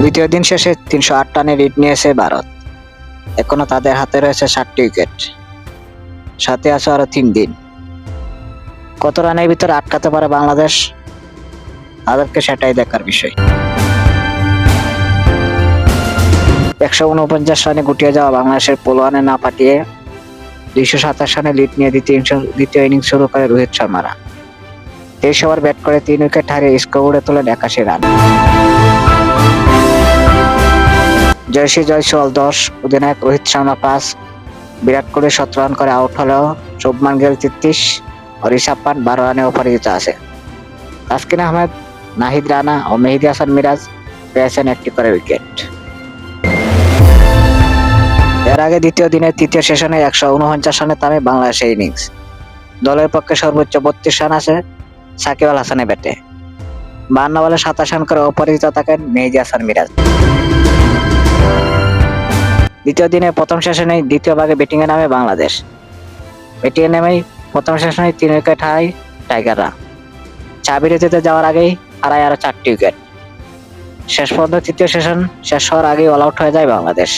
দ্বিতীয় দিন শেষে ৩০৮ রানে লিড নিয়েছে ভারত। এখনো তাদের হাতে রয়েছে 7টি উইকেট, সাথে আছে আরো 3 দিন। কত রানের ভিতরে আটকাতে পারে বাংলাদেশ, তাদেরকে সেটাই দেখার বিষয়। 149 রানে গুটিয়ে যাওয়া বাংলাদেশের পোলোয়ানে না পাঠিয়ে 227 রানে লিড নিয়ে দ্বিতীয় ইনিংস শুরু করে রোহিত শর্মারা। 23 ওভার ব্যাট করে 3 উইকেট হারিয়ে স্কোরবোর্ডে তোলেন 81 রান। জয়সী জয়সওয়াল 10, অধিনায়ক রোহিত শর্মা 5, বিরাট কোহলি 17 রান করে আউট হলেও শুভমান গিল 33 ও ঋষভ পান্ট 12 রানে অপরাজিত আছে। তাসকিন আহমেদ, নাহিদ রানা ও মেহেদী হাসান মিরাজ পেয়েছেন 1টি করে উইকেট। এর আগে দ্বিতীয় দিনের তৃতীয় সেশনে 149 রানে থামে বাংলাদেশের ইনিংস। দলের পক্ষে সর্বোচ্চ 32 রান আছে সাকিব আল হাসানের ব্যাটে। 52 বলে 27 রান করে অপরাজিত থাকেন মেহেদী হাসান মিরাজ। দ্বিতীয় দিনের প্রথম সেশনেই দ্বিতীয় ভাগে ব্যাটিংয়ে নামে বাংলাদেশ। ব্যাটিংয়ে নেমেই প্রথম সেশনে 3 উইকেট হারায় টাইগাররা। 4 বিরতিতে যাওয়ার আগেই হারায় আরো 4টি উইকেট। শেষ পর্যন্ত তৃতীয় সেশন শেষ হওয়ার আগেই অল আউট হয়ে যায় বাংলাদেশ।